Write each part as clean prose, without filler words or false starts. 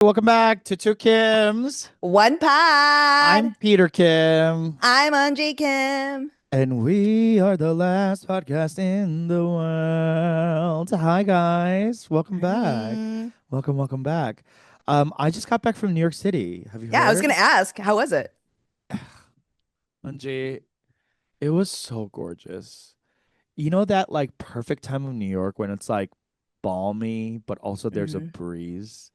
Welcome back to Two Kims. One pod. I'm Peter Kim, I'm Andre Kim. and we are the last podcast in the world. Hi, guys. Welcome back. Hi. Welcome back. I just got back from New York City. Have you Yeah, I was gonna heard? ask, how was it? Anjay, it was so gorgeous. You know that like perfect time of New York when it's like balmy, but also there's a Hmm. breeze?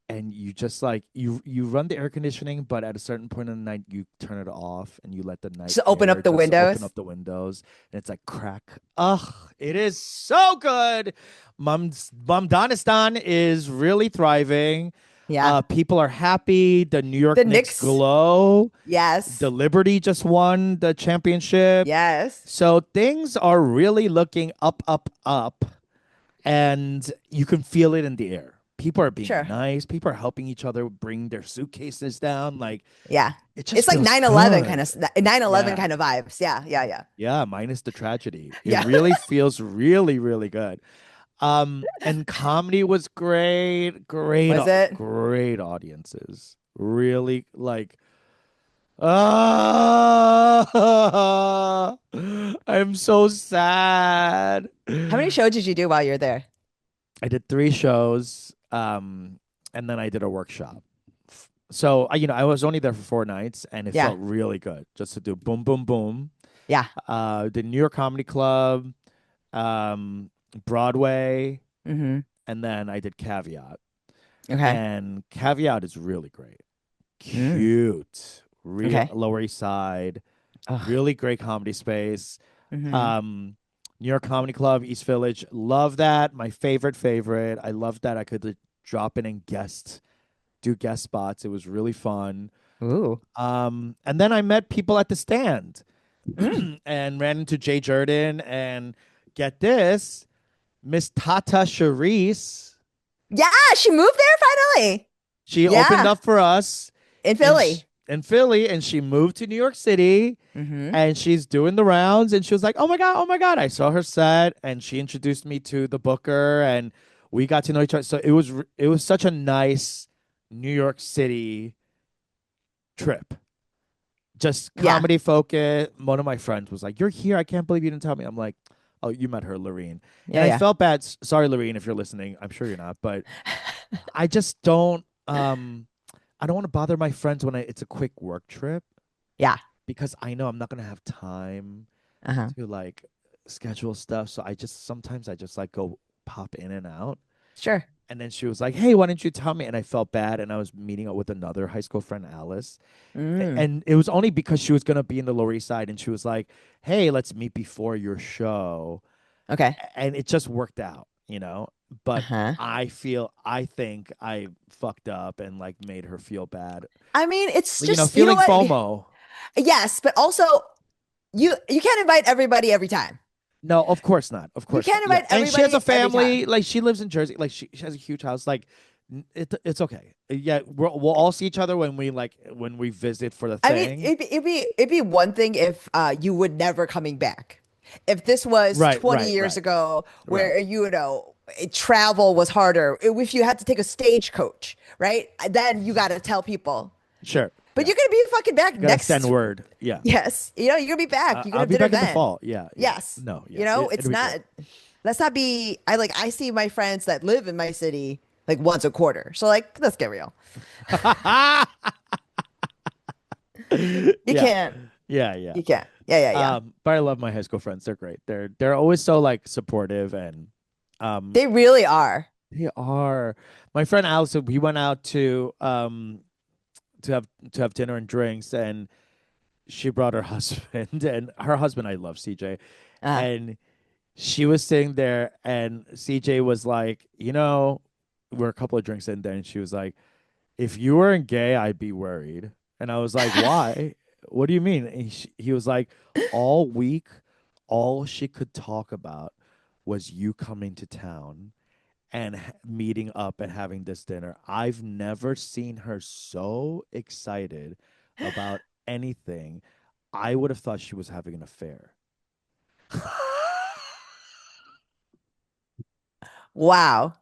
And you just like you run the air conditioning, but at a certain point in the night you turn it off and you let the night Just open air up the just open windows. up the windows, and it's like crack. Ugh, it is so good. Mom Donistan is really thriving. Yeah. People are happy. The New York The Knicks Knicks. glow. The Yes. Liberty just won the championship. Yes. So things are really looking up, and you can feel it in the air. People are being Sure. nice. People are helping each other bring their suitcases down. Like Yeah. it just It's like feels 9/11 good. kind of 9/11 Yeah. kind of vibes. Yeah. Yeah. Yeah. Yeah, minus the tragedy. It Yeah. really feels really, really good. And comedy was great. Was it? Great audiences. Really like ah I'm so sad. How many shows did you do while you were there? I did three shows, and then I did a workshop. So I was only there for 4 nights, and it Yeah. felt really good just to do boom, boom, boom. Yeah. The New York Comedy Club, um, Broadway, Hmm. and then I did Caveat. Okay. And Caveat is really great, Mm. cute, real Okay. Lower East Side, Ugh. really great comedy space. Hmm. Um, New York Comedy Club, East Village. Love that. My favorite. I love that I could like, drop in and do guest spots. It was really fun. Ooh. And then I met people at the stand Mm. and ran into Jay Jordan and get this, Miss Tata Charisse. Yeah, she moved there finally. She opened Yeah. up for us In in Philly. in Philly, and she moved to New York City, Hmm. and she's doing the rounds, and she was like, oh my god, I saw her set, and she introduced me to the booker, and we got to know each other. So it was such a nice New York City trip, just Yeah. comedy focus. One of my friends was like, you're here, I can't believe you didn't tell me. I'm like, oh, you met her, Lorene. And Yeah. I Yeah. felt bad. Sorry, Lorene, if you're listening. I'm sure you're not, but I just don't I don't want to bother my friends when it's a quick work trip, Yeah. because I know I'm not gonna have time Uh-huh. to like schedule stuff. So sometimes I just like go pop in and out. Sure. And then she was like, "Hey, why didn't you tell me?" And I felt bad, and I was meeting up with another high school friend, Alice, Mm. and it was only because she was gonna be in the Lower East Side, and she was like, "Hey, let's meet before your show," Okay. and it just worked out. But Uh-huh. I think I fucked up and like made her feel bad. I mean, it's Like, just, you know feeling what? FOMO. Yes, but also you can't invite everybody every time. No, of course not. Of You course not. can't Yeah. invite And she has everybody a every family. time. Like she lives in Jersey. Like she has a huge house. Like it's okay. Yeah, we'll all see each other when we visit for the I mean, thing. it'd be one thing if you would never coming back. If this was Right, 20 right, years right, ago right. where travel was harder, if you had to take a stagecoach, right? Then you got to tell people. Sure. But Yeah. you're gonna be fucking back Gotta send next. word. Yeah. Yes, you're gonna be back. You're gonna I'll have be dinner back in the then. fall. Yeah, yeah. Yes. No, yeah. It'll It's be great. not, let's not be, I see my friends that live in my city like once a quarter. So like, let's get real. You Yeah. can't. Yeah, yeah. You can't. Yeah, yeah, yeah. But I love my high school friends. They're great. They're always so like supportive, and um They really are. they are. My friend Allison, we went out to have dinner and drinks, and she brought her husband, and her husband, I love CJ, Uh, and she was sitting there, and CJ was like, we're a couple of drinks in there, and she was like, if you weren't gay, I'd be worried. And I was like, why? What do you mean? And he was like, all week, all she could talk about was you coming to town and meeting up and having this dinner. I've never seen her so excited about anything. I would have thought she was having an affair. wow.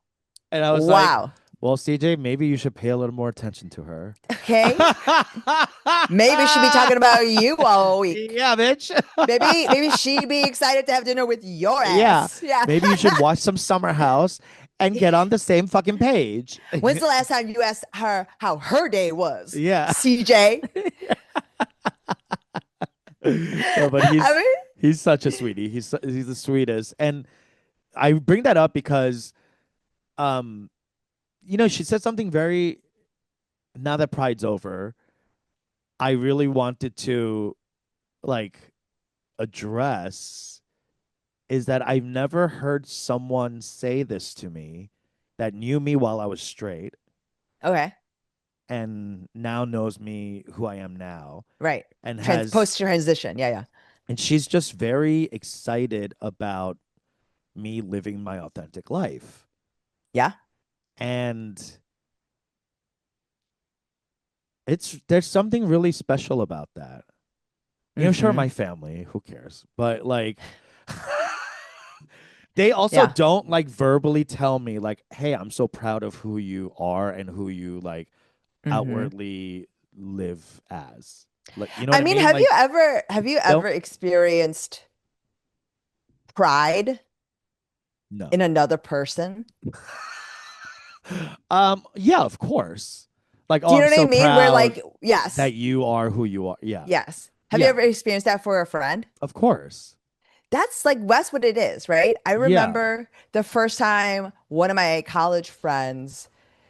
And I was like, Wow. Well, CJ, maybe you should pay a little more attention to her. Okay. Maybe we should be talking about you all week. Yeah, bitch. Maybe she'd be excited to have dinner with your Yeah. ass. Yeah. Maybe you should watch some Summer House and get on the same fucking page. When's the last time you asked her how her day was? Yeah. CJ. No, but I mean, he's such a sweetie. He's the sweetest. And I bring that up because um she said something very, now that Pride's over, I really wanted to like address is that I've never heard someone say this to me that knew me while I was straight okay. and now knows me who I am now Right. and has Post transition. Yeah, yeah. and she's just very excited about me living my authentic life. Yeah. And there's something really special about that. Sure, Mhm. my family, who cares? But like they also Yeah. don't like verbally tell me like, "Hey, I'm so proud of who you are and who you like Mhm. outwardly live as." Like, you know I what I mean, mean? Like, have you don't ever experienced pride no. in another person? Yeah, of course. Like, Do oh, you know I'm what I so mean? Where proud like, yes, that you are who you are. Yeah. yes. Have you Yeah, ever experienced that for a friend? of course. That's what it is, right? I Yeah. remember the first time one of my college friends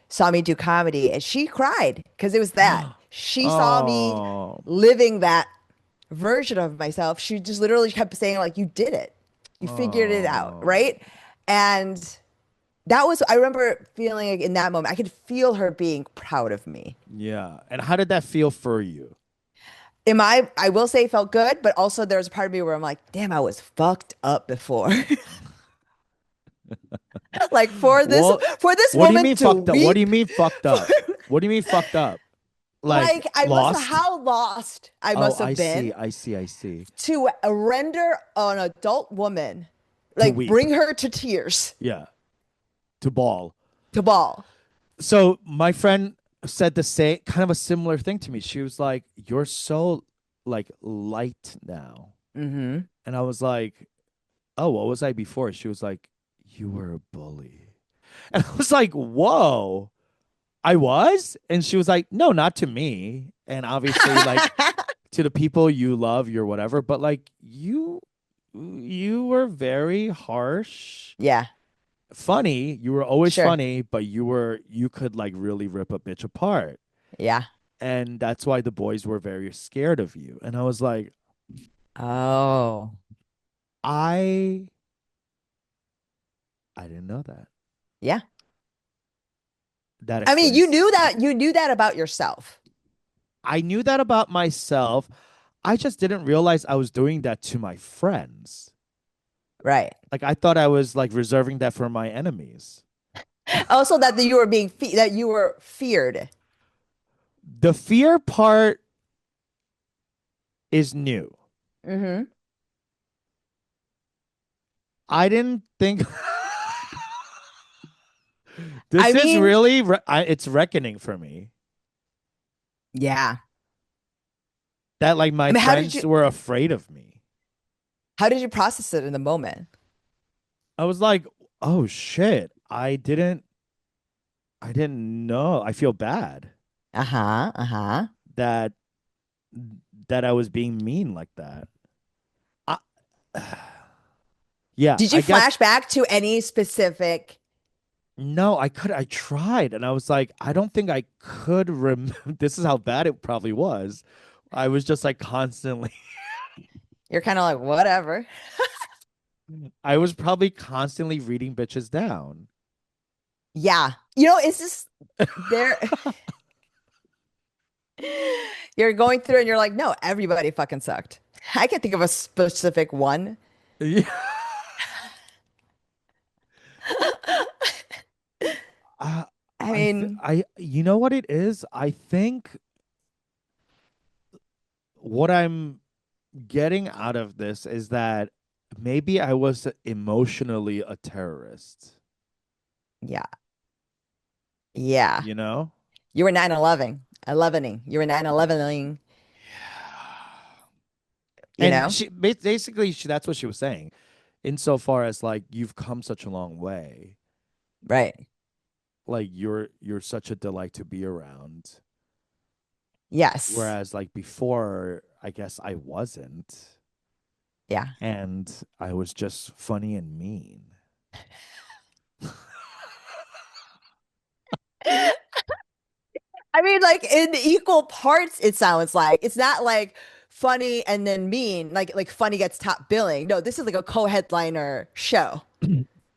saw me do comedy and she cried because it was that. She saw me Oh, living that version of myself. She just literally kept saying, like, you did it. You figured it out, oh, right? And that was, I remember feeling like in that moment, I could feel her being proud of me. yeah. And how did that feel for you? I will say it felt good, but also there's a part of me where I'm like, damn, I was fucked up before. Like Well, for this what do you woman mean to fucked up? What do you weep, mean fucked for, up? What do you mean fucked up? Like like I must have lost? how lost I Oh, must I have see. been I see. I see. to render an adult woman, To like weep. bring her to tears, Yeah. To bawl. to ball. So my friend said the same kind of a similar thing to me. She was like, "You're so like light now." Mm-hmm. And I was like, "Oh, what was I before?" She was like, "You were a bully." And I was like, "Whoa." I was? And she was like, "No, not to me." And obviously like to the people you love, you're whatever, but like you were very harsh. Yeah, Funny, you were always sure. funny, but you could like really rip a bitch apart. Yeah. And that's why the boys were very scared of you. And I was like, Oh, I I didn't know that. yeah. That I mean, explains. you knew that about yourself. I knew that about myself. I just didn't realize I was doing that to my friends. Right. Like I thought I was like reserving that for my enemies. Also that you were that you were feared. The fear part is new. Mm-hmm. I didn't think I this is mean, really it's reckoning for me yeah. that like my I mean, friends were afraid of me. how did you process it in the moment? I was like, "Oh shit. I didn't know. I feel bad Uh-huh. Uh-huh. that I was being mean like that." I, yeah, Did you I guess flash back to any specific? no, I tried and I was like, I don't think I could remember. This is how bad it probably was. I was just like constantly You're kind of like, whatever. I was probably constantly reading bitches down. Yeah. You know, it's just there. You're going through and you're like, no, everybody fucking sucked. I can think of a specific one. Yeah. Uh, I mean, I you know what it is? I think what I'm getting out of this is that maybe I was emotionally a terrorist. yeah. Yeah. you know? You were 9/11. 11ing. You were 9/11ing, you And know? she basically that's what she was saying, insofar as like you've come such a long way. Right. Like you're such a delight to be around. Yes. Whereas like before, I guess I wasn't. Yeah. And I was just funny and mean. I mean, like in equal parts, it sounds like. It's not like funny and then mean, like funny gets top billing. No, this is like a co-headliner show.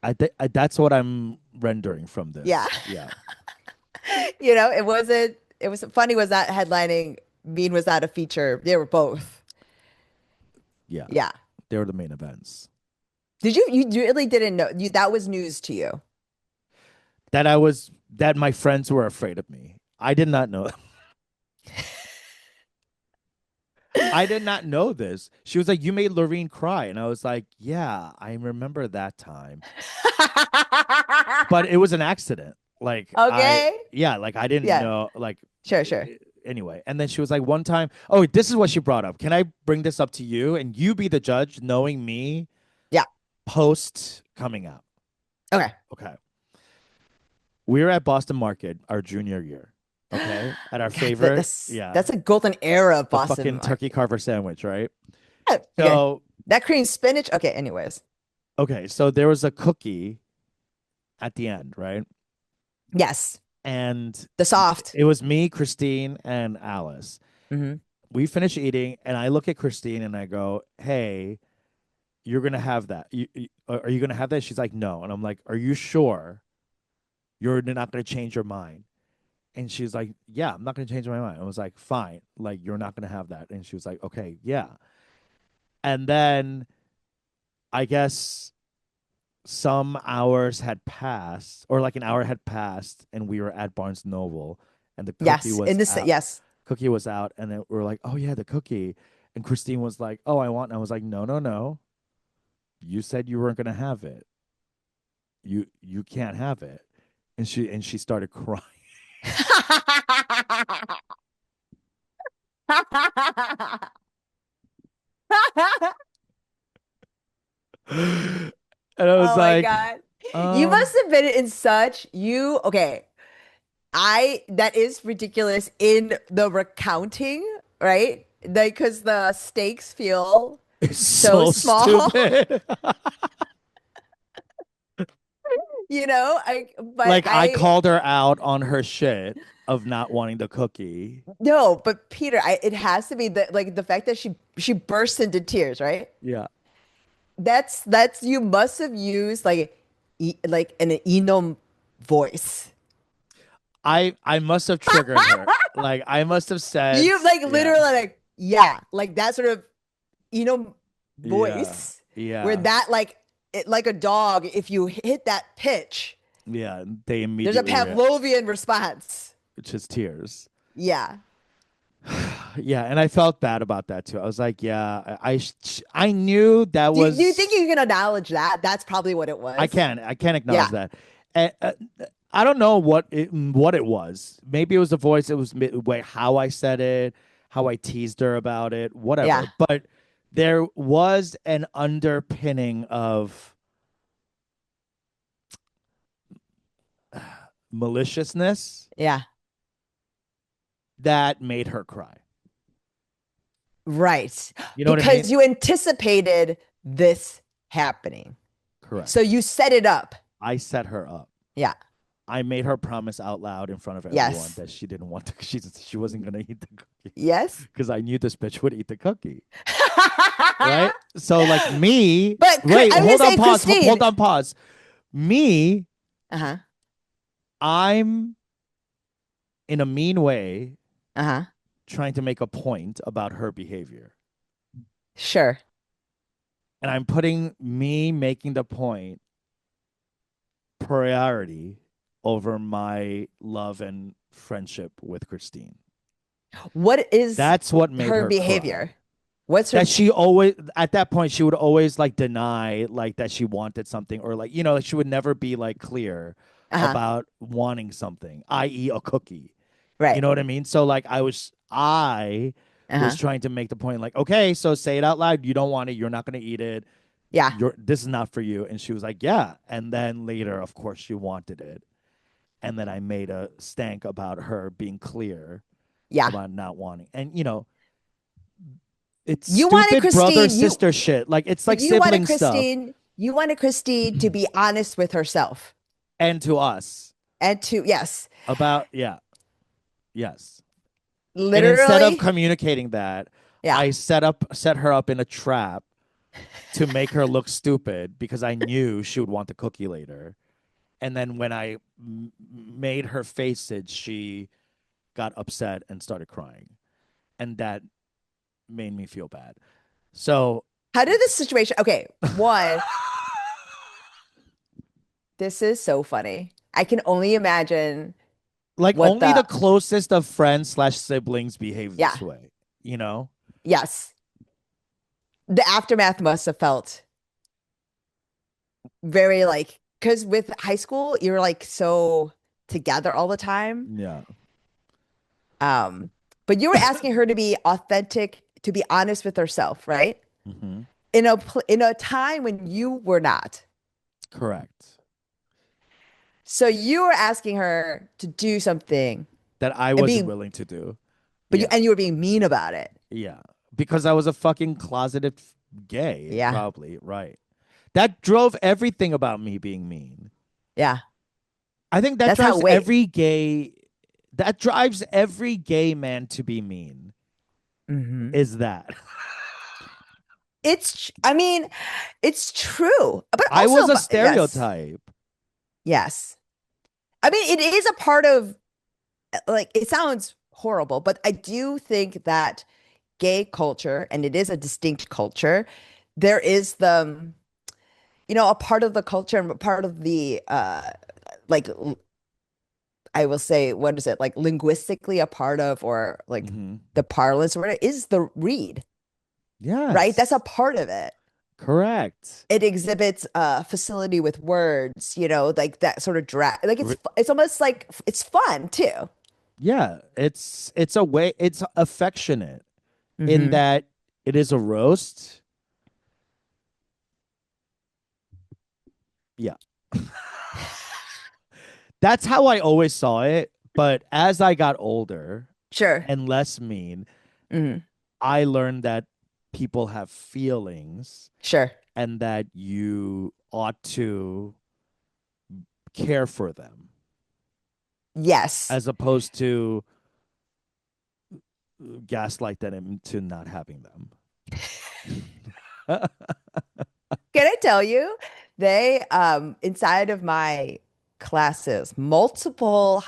That's what I'm rendering from Yeah. this. Yeah. It was funny was not headlining, mean was not a feature. They were both. Yeah. Yeah. They were the main events. You really didn't know that was news to you. That my friends were afraid of me. I did not know. I did not know this. She was like, "You made Lorene cry," and I was like, "Yeah, I remember that time." But it was an accident. Like Okay. yeah, like I didn't Yeah. know. Like Sure, sure. anyway, and then she was like, one time, oh, this is what she brought up. Can I bring this up to you and you be the judge, knowing me Yeah. post coming out? Okay. Okay, we were at Boston Market our junior year. Okay, at our God, favorite, yeah, that's a golden era of the Boston fucking turkey market. carver sandwich, right? Okay. So That cream spinach. Okay, anyways. okay, so there was a cookie at the end, right? Yes. And The soft. it was me, Christine, and Alice. Hmm. We finished eating, and I look at Christine and I go, "Hey, you're gonna have that. Are you gonna have that?" She's like, "No," and I'm like, "Are you sure you're not gonna change your mind?" And she's like, "Yeah, I'm not gonna change my mind." I was like, "Fine, like you're not gonna have that." And she was like, "Okay, yeah." And then I guess some hours had passed, or like an hour had passed, and we were at Barnes Noble, and the cookie Yes. was out. Yes. Cookie was out, and then we were like, "Oh yeah, the cookie." And Christine was like, "Oh, I want." And I was like, "No, no, no. You said you weren't gonna have it. You can't have it." And she started crying. And I was Oh my like, God. You um, must have been in such you okay. I that is ridiculous in the recounting, right? Like because the stakes feel it's so so small, stupid. but Like I called her out on her shit of not wanting the cookie. no, but Peter, it has to be the fact that she burst into tears, right? Yeah. That's you must have used like an Enom voice. I must have triggered her. Like I must have said, You like yeah. literally like yeah, like that sort of Enom Yeah. voice where Yeah. that like a dog, if you hit that pitch, Yeah. They there's a immediately Pavlovian response. just tears. Yeah. Yeah, and I felt bad about that too. I was like, yeah, I knew that Do you think was you can acknowledge that? That's probably what it was. I can acknowledge Yeah. that. And, I don't know what it was. Maybe it was the voice. It was way how I said it, how I teased her about it, Yeah. whatever. But there was an underpinning of maliciousness Yeah. that made her cry. Right. You know what I Because mean? you anticipated this happening. So Correct. you set it up. I set her up. Yeah. I made her promise out loud in front of everyone Yes. that she didn't want to. She wasn't gonna eat the cookie Yes. because I knew this bitch would eat the cookie, right? So like me, But wait, I'm gonna hold on, say pause, Christine. hold on, pause. Me, Uh-huh. I'm in a mean way Uh-huh. trying to make a point about her behavior, Sure. and I'm putting me making the point priority over my love and friendship with Christine. What is That's what made her her cry. behavior? What's her That she always at that point she would always like deny like that she wanted something or like like she would never be like clear Uh-huh. about wanting something, i.e., a cookie. You Right. know what I mean? So like I was Uh-huh. trying to make the point like, okay, so say it out loud. You don't want it. You're not going to eat it. Yeah. This is not for you. And she was like, yeah. And then later, of course, she wanted it. And then I made a stank about her being clear Yeah. about not wanting. And it's You wanted stupid brother Christine, sister shit. Like it's but like sibling stuff. You wanted Christine to be honest with herself And to us and to, yes, about yeah, yes. And instead of literally, communicating that, yeah. I set her up in a trap to make her look stupid because I knew she would want the cookie later. And then when I made her face it, she got upset and started crying. And that made me feel bad. So, How did this situation, okay, one, this is so funny. I can only imagine like, what only the, the closest of friends slash siblings behave yeah, this way, you know? yes, the aftermath must have felt very like, because with high school, you're like so together all the time. Yeah. Um, but you were asking her to be authentic, to be honest with herself, right? Hmm. In a time when you were not. Correct. So you were asking her to do something That I and wasn't being, willing to do. but Yeah. you were being mean about it. Yeah. Because I was a fucking closeted gay, Yeah. probably. Right. That drove everything about me being mean. Yeah. I think that That's how, drives wait. that drives every gay man to be mean, Hmm. is that. I mean, it's true, but I was also, a yes, stereotype. yes. I mean, it is a part of, like, it sounds horrible, but I do think that gay culture, and it is a distinct culture, there is the, a part of the culture and a part of the, like, I will say, what is it, like linguistically a part of, or like Hmm. the parlance or whatever, is the read, right? That's a Yes. part of it. Correct. It exhibits facility with words, like that sort of drag. Like Re- it's almost like it's fun too. yeah. It's a way, it's affectionate in Hmm. that it is a roast. Yeah. That's how I always saw it. But as I got older Sure. and less mean, Hmm. I learned that people have feelings Sure. and that you ought to care for them Yes. as opposed to gaslight them into not having them. Can I tell you, they inside of my classes, multiple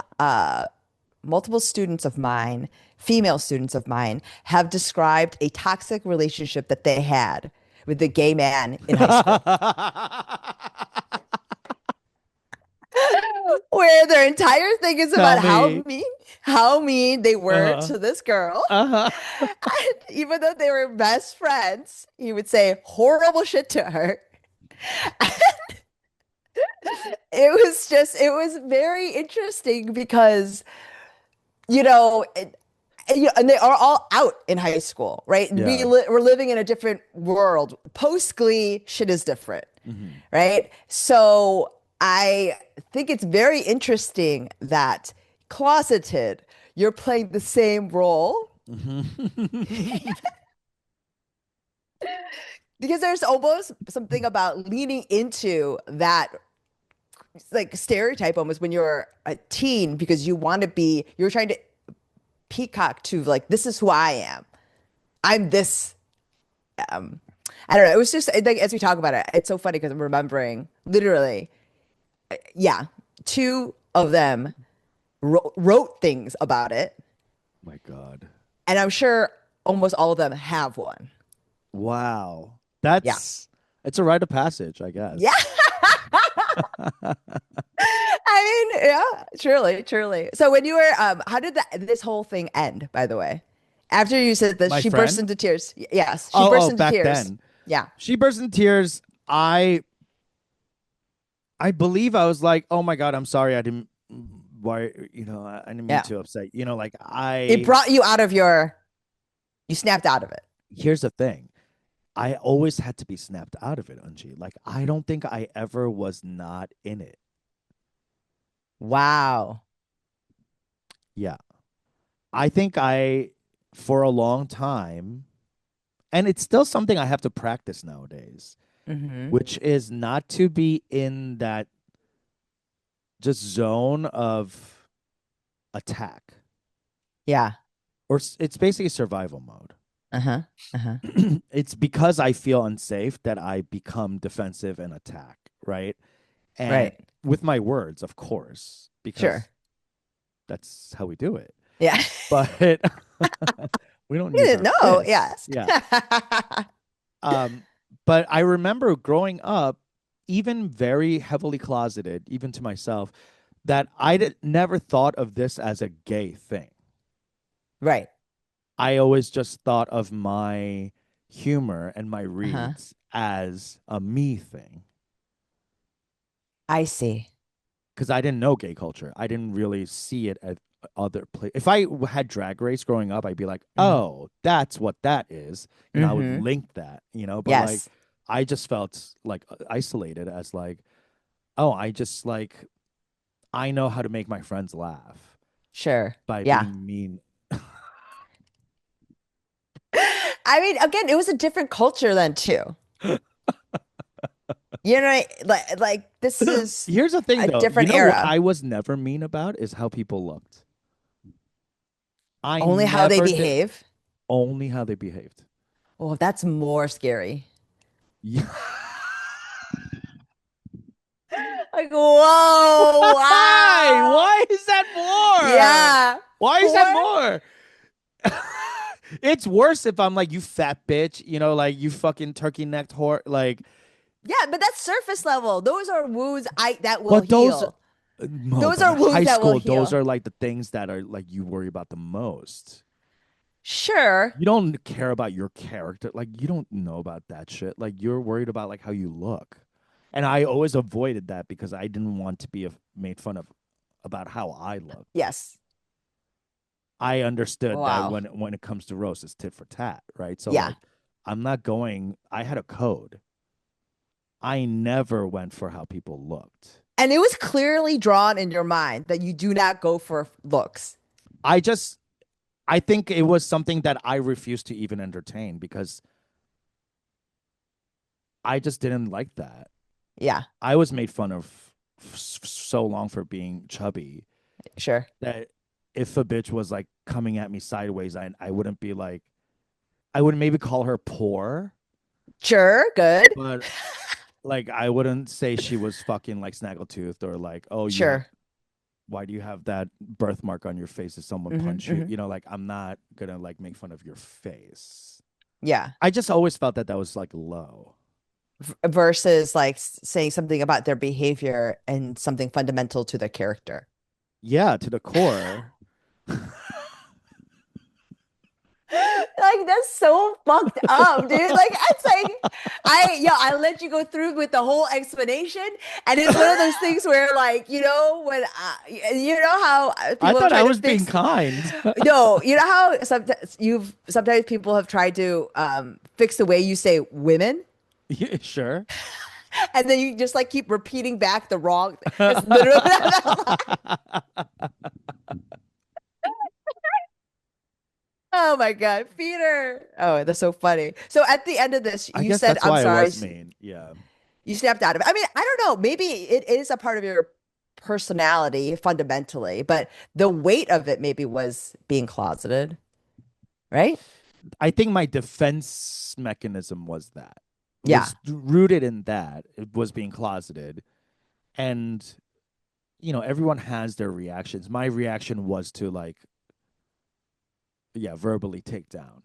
students of mine, female students of mine, have described a toxic relationship that they had with a gay man in high school, where their entire thing is Tell about me. how mean they were Uh-huh. to this girl. Uh-huh. And even though they were best friends, he would say horrible shit to her. It was very interesting because, you know, it, and they are all out in high school, right? Yeah. We're living in a different world. Post Glee, shit is different, Hmm. right? So I think it's very interesting that closeted, you're playing the same role, Hmm. because there's almost something about leaning into that, like, stereotype almost when you're a teen, because you're trying to peacock to, like, this is who I am. I'm this. Um, I don't know. It was just like, as we talk about it, it's so funny because I'm remembering literally, yeah, two of them wrote things about it, My God. and I'm sure almost all of them have one. Wow. Yeah, It's a rite of passage, I yeah. guess. I mean, yeah, truly, truly. So when you were, how did this whole thing end, by the way? After you said that My she burst friend? into tears. Yes, she Oh, burst oh, into back tears. then. Yeah. She burst in tears. I believe I was like, oh my God, I'm sorry. I didn't, why, I didn't mean Yeah. to upset, like It brought you out of you snapped out of it. here's the thing. I always had to be snapped out of it, Unji. Like, I don't think I ever was not in it. Wow. Yeah. I think for a long time, and it's still something I have to practice nowadays, Mm-hmm. which is not to be in that just zone of attack, Yeah. or it's basically survival mode. Uh-huh. Uh-huh. It's because I feel unsafe that I become defensive and attack, right? And Right. with my words, of course, because Sure. that's how we do it. Yeah. But we don't You use didn't our know. fists. Yes. Yeah. Um, but I remember growing up, even very heavily closeted, even to myself, that never thought of this as a gay thing. Right. I always just thought of my humor and my Uh-huh. reads as a me thing I see. because I didn't know gay culture. I didn't really see it at other places. If I had Drag Race growing up, I'd be like, Mm-hmm. oh, that's what that is. I would Mm-hmm. link that, but like, Yes. I just felt like isolated as like, oh, I just like, I know how to make my friends laugh Sure. by Yeah. being mean. I mean, again, it was a different culture then too. You know, like this is Here's the thing a though, different what era. I was never mean about is how people looked. I Only how they never did. behave. Only how they behaved. Oh, that's more scary. Yeah. Like, whoa, Why? wow. Why is that more? Yeah. Why is that Poor. more? It's worse if I'm like, you fat bitch, like you fucking turkey necked whore. Like, Yeah, but that's surface level. Those are wounds I that will but those, heal. no, Those but in are wounds high that will school, those heal. are like the things that are like you worry about the most. Sure. You don't care about your character. Like, you don't know about that shit. Like, you're worried about like how you look. And I always avoided that because I didn't want to be made fun of about how I look. Yes. I understood that Wow. when it comes to roast, it's tit for tat, right? So Yeah. like, I'm not going. I had a code. I never went for how people looked. And it was clearly drawn in your mind that you do not go for looks. I just, I think it was something that I refused to even entertain because I just didn't like that. Yeah, I was made fun of so long for being chubby sure. that if a bitch was like coming at me sideways, I wouldn't be like, I would maybe call her poor, Sure, good. but like I wouldn't say she was fucking like snaggletooth or like, oh, Sure. why do you have that birthmark on your face? Did someone Hmm. punch you? Hmm. Like, I'm not gonna like make fun of your face. Yeah. I just always felt that was like low. Versus like saying something about their behavior and something fundamental to their character. Yeah, to the core. Like that's so fucked up, dude. Like it's like I let you go through with the whole explanation, and it's one of those things where like when you know how I people have thought I tried to was being fix. kind. No, you know how sometimes people have tried to fix the way you say women, Yeah, sure. and then you just like keep repeating back the wrong. It's literally oh my God, Peter. Oh, that's so funny. So at the end of this, I you guess said, that's I'm why I sorry. was mean. Yeah. You snapped out of it. I mean, I don't know. Maybe it is a part of your personality fundamentally, but the weight of it maybe was being closeted, right? I think my defense mechanism was that. Yeah. Was rooted in that. It was being closeted. And everyone has their reactions. My reaction was to like, yeah, verbally take down.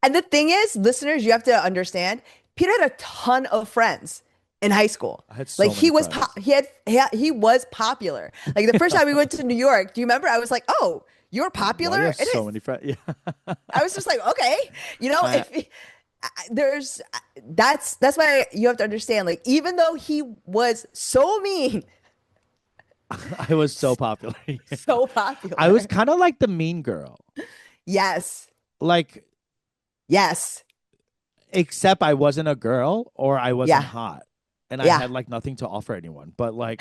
And the thing is, listeners, you have to understand, Peter had a ton of friends in high school. I had Like so many friends. he was popular. Like the first time we went to New York, do you remember? I was like, "Oh, you're Why do you popular?" have so many friends? Yeah. I was just like, "Okay, I if there's that's why you have to understand. Like, even though he was so mean, I was so popular. so I was popular. kind of like the mean girl. Yes, Like, yes, except I wasn't a girl or I wasn't yeah, hot. And I yeah. had like nothing to offer anyone. But like,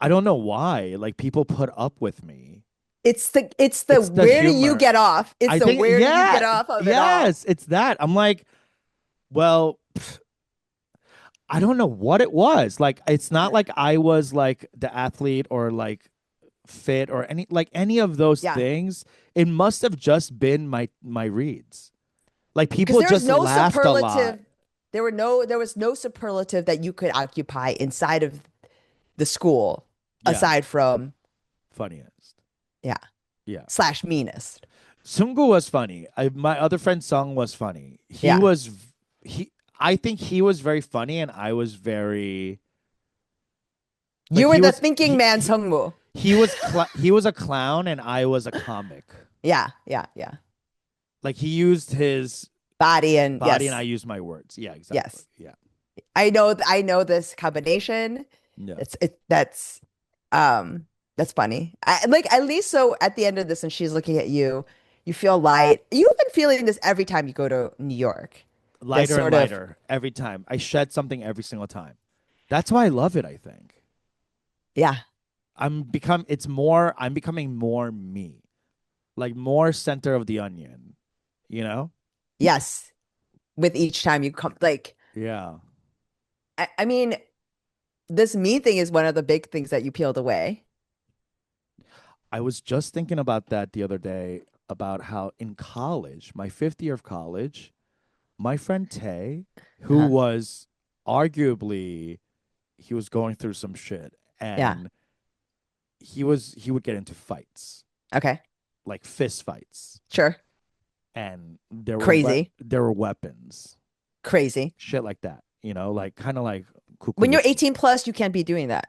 I don't know why. Like, people put up with me. It's the It's the where do you humor. get off? It's I the think, where do you get yeah, off of it all? yes, it's that. I'm like, well, I don't know what it was. Like, it's not like I was like the athlete or like fit or any of those Yeah, things. It must have just been my reads. Like, because people just laughed a lot. there was no superlative that you could occupy inside of the school Yeah, aside from funniest. yeah Yeah. slash meanest. Sungu was funny. My other friend Sung was funny. Yeah, He I think he was very funny and I was very like you were the thinking man, Sungmu. he was a clown and I was a comic. Yeah, yeah, yeah. Like, he used his Body and body and I yes, used my words. Yeah, exactly. yes. Yeah. I know this combination. Yeah. Um that's funny. Like, at least so at the end of this, and she's looking at you, you feel light. You've been feeling this every time you go to New York. This Lighter and sort of lighter every time. I shed something every single time. That's why I love it, I think. yeah. I'm becoming more me. Like, more center of the onion, you know? Yes. With each time you come, like Yeah. I mean, this me thing is one of the big things that you peeled away. I was just thinking about that the other day about how in college, my fifth year of college, my friend Tay, who Uh-huh. was arguably he was going through some shit Yeah. and he would get into fights, Okay. like fist fights, Sure. and Crazy. there were weapons, Crazy. shit like that, like kind of like When you're kukuritsu. 18 plus, you can't be doing that.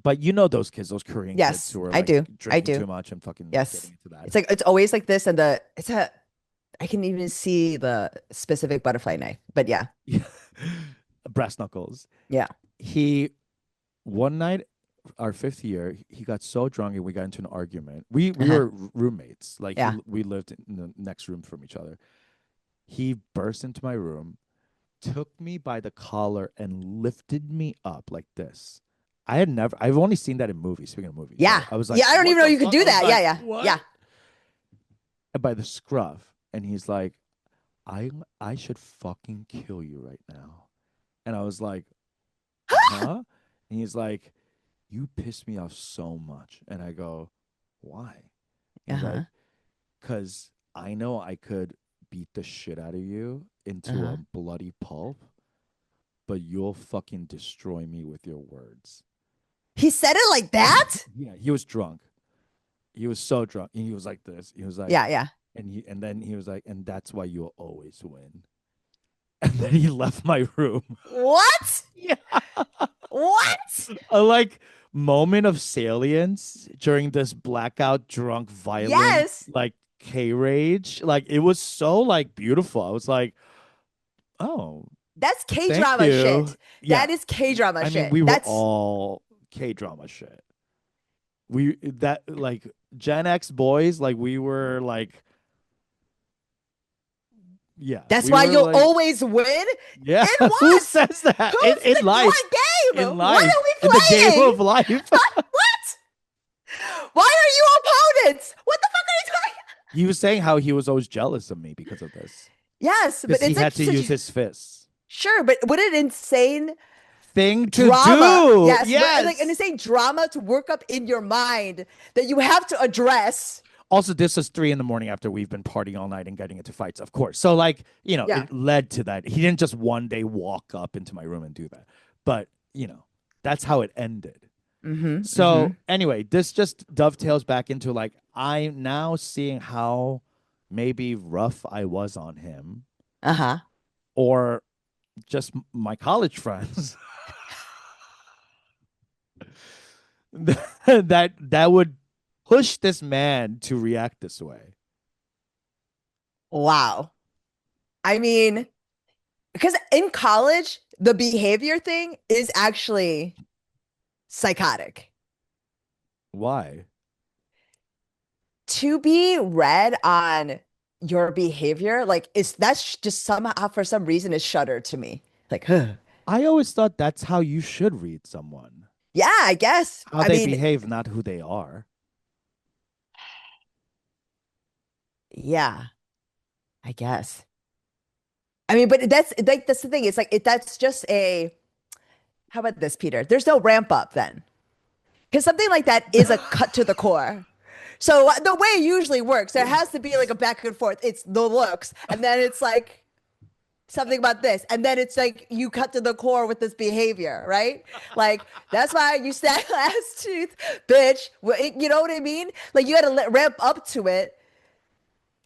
But you know those kids, those Korean kids Yes, who are I like do. I drinking do. too much and fucking getting Yes. into that. It's like it's always like this, and I can even see the specific butterfly knife. But yeah. Brass knuckles. Yeah. He One night, our fifth year, he got so drunk and we got into an argument. We Uh-huh. were roommates. Like, Yeah. we lived in the next room from each other. He burst into my room, took me by the collar, and lifted me up like this. I've only seen that in movies. Speaking of movies, Yeah. right? I was like, Yeah, I don't what even know the you could fuck? I do was that. Yeah, like, yeah. what? Yeah. And by the scruff, and he's like, I should fucking kill you right now. And I was like, huh? And he's like, you piss me off so much. And I go, why? He's Uh-huh. like, because I know I could beat the shit out of you into a Uh-huh. bloody pulp, but you'll fucking destroy me with your words. He said it like that? Yeah, he was drunk. He was so drunk. And he was like this. He was like, Yeah, yeah. and then he was like, and that's why you'll always win. And then he left my room. What? Yeah. What? A like moment of salience during this blackout drunk violent Yes. like K rage. Like, it was so like beautiful. I was like, oh, That's thank K-drama you. shit. Yeah. That is K-drama I mean, shit. we were That's all K drama shit. We that like Gen X boys, like we were like, yeah, that's we why were you'll like, always win? yeah. In Who what? says that Who's in life? what game? In What life, are we in the game playing? of life. What? Why are you opponents? What the fuck are you talking? He was saying how he was always jealous of me because of this. Yes, but Because he it's like had to such use his fists. sure, but what an insane Thing to drama. do. Yes, but like an Yes. insane drama to work up in your mind that you have to address. Also, this is 3 a.m. after we've been partying all night and getting into fights, of course. So, like, Yeah. it led to that. He didn't just one day walk up into my room and do that. But, that's how it ended. Mm-hmm. So, Mm-hmm. anyway, this just dovetails back into like, I'm now seeing how maybe rough I was on him Uh-huh. or just my college friends. that would push this man to react this way. Wow. I mean, because in college, the behavior thing is actually psychotic. Why? To be read on your behavior, like is that's just somehow for some reason is shudder to me. Like, huh. I always thought that's how you should read someone. Yeah, I guess. How I they mean, behave, not who they are. yeah, I guess. I mean, but that's like that's the thing. It's like that's just a how about this, Peter? There's no ramp up then. Because something like that is a cut to the core. So the way it usually works, there has to be like a back and forth. It's the looks, and then it's like something about this, and then it's like you cut to the core with this behavior, right? Like that's why you said last tooth, bitch. You know what I mean? Like you got to ramp up to it,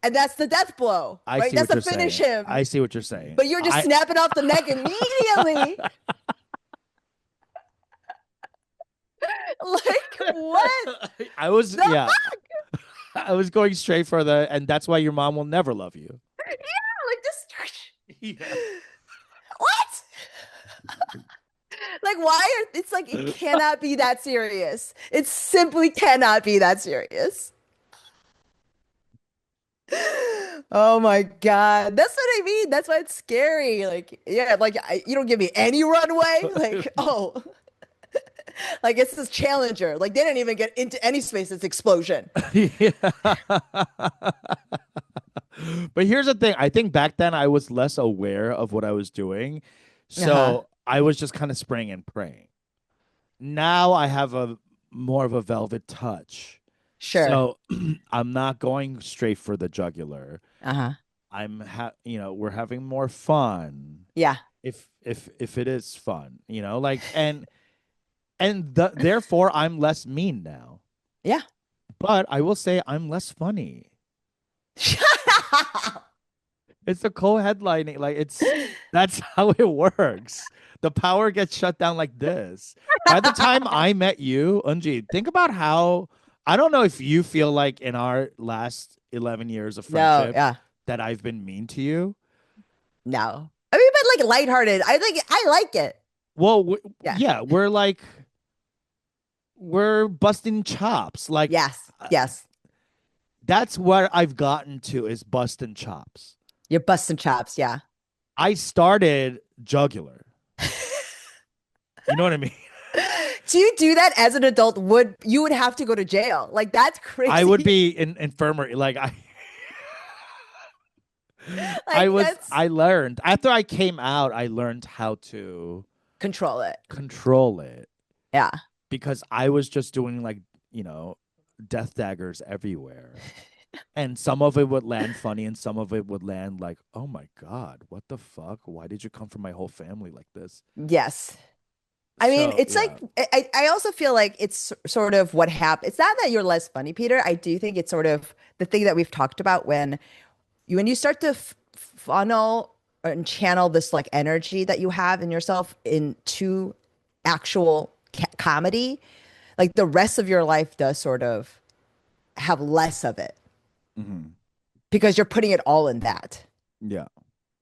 and that's the death blow, I right? see That's what to you're finish saying. him. I see what you're saying. But you're just snapping off the neck immediately. Like what I was, the yeah, fuck? I was going straight for the, and that's why your mom will never love you. Yeah, like just Yeah. what? Like why are it's like it cannot be that serious. It simply cannot be that serious. Oh my God. That's what I mean. That's why it's scary. Like, yeah, like you don't give me any runway. Like, oh, like it's this Challenger. Like they didn't even get into any space. It's explosion. Yeah. But here's the thing. I think back then I was less aware of what I was doing. Uh-huh. So I was just kind of spraying and praying. Now I have a more of a velvet touch. Sure. So I'm not going straight for the jugular. Uh-huh. We're having more fun. Yeah. If it is fun, like therefore I'm less mean now. Yeah. But I will say I'm less funny. Shut up. It's the co-headlining. Like that's how it works. The power gets shut down like this. By the time I met you, Unji, think about how I don't know if you feel like in our last 11 years of No, friendship yeah. that I've been mean to you. No. I mean, but like lighthearted. I like it. Well, Yeah. yeah, we're busting chops. Like Yes. Yes. that's what I've gotten to is busting chops. You're busting chops. Yeah. I started jugular. You know what I mean? Do you do that as an adult? Would you would have to go to jail? Like that's I would crazy. be in infirmary. Like Like that's I learned after I came out, I learned how to control it. control it Yeah. because I was just doing like, death daggers everywhere. And some of it would land funny and some of it would land like, oh my God, what the fuck? Why did you come for my whole family like this? Yes. I mean, So it's yeah. like I also feel like it's sort of what happened. It's not that you're less funny, Peter. I do think it's sort of the thing that we've talked about when you start to funnel and channel this like energy that you have in yourself into actual comedy, like the rest of your life does sort of have less of it Hmm. because you're putting it all in that. Yeah.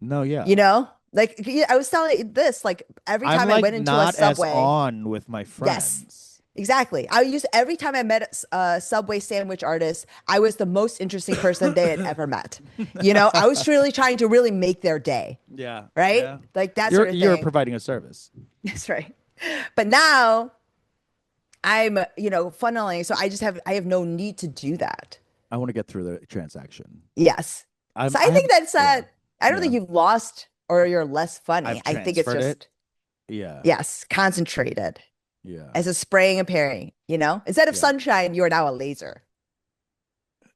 No, yeah. You know? Like yeah, I was telling you this, like every I'm time I like went into a not as subway, on with my yes, friends. exactly. I used every time I met a Subway sandwich artist, I was the most interesting person they had ever met. You know, I was really trying to really make their day, Yeah. right? Yeah. Like that You're sort of you're thing. providing a service. That's right. But now I'm, funneling, so I have no need to do that. I want to get through the transaction. Yes. So I I have think that's yeah. not, I don't think Yeah. you've lost or you're less funny. I've I think it's transferred it. just, Yeah. yes, concentrated Yeah. as a spraying and parrying, Instead of Yeah. sunshine, you are now a laser.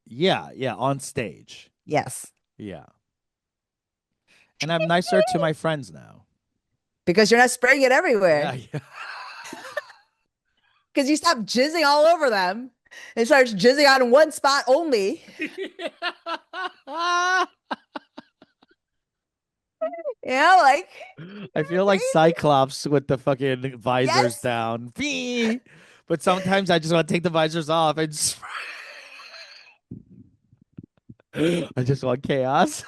Yeah. Yeah. On stage. Yes. Yeah. And I'm nicer to my friends now. Because you're not spraying it Yeah. everywhere. Yeah. Because you stop jizzing all over them and starts jizzing on one spot only. Like I feel like crazy. Cyclops with the fucking visors Yes. down. Whee! But sometimes I just want to take the visors off and I just want chaos.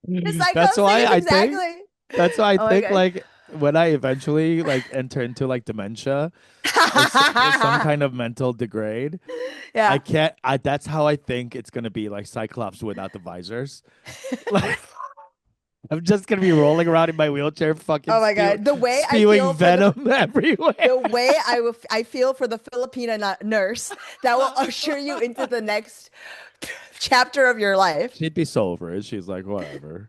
The That's Cyclops thing why is I think exactly. that's why I Oh my think god. like when I eventually like enter into like dementia or some kind of mental degrade, I Yeah. can't I that's how I think it's gonna be like Cyclops without the visors. Like I'm just gonna be rolling around in my wheelchair, fucking Oh my god. The way I spewing feel for venom everywhere. I feel for the Filipina nurse that will usher you into the next chapter of your life. She'd be so over it. She's like, whatever.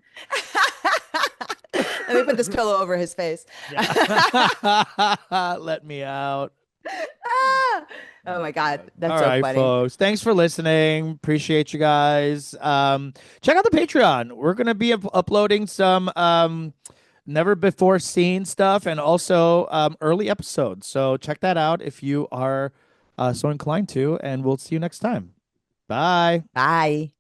Let me put this pillow over his face. Yeah. Let me out. Ah! Oh Oh my my god, God. that's All so right, funny. folks. Thanks for listening. Appreciate you guys. Check out the Patreon. We're gonna be uploading some never before seen stuff and also early episodes. So check that out if you are so inclined to, and we'll see you next time. Bye. Bye.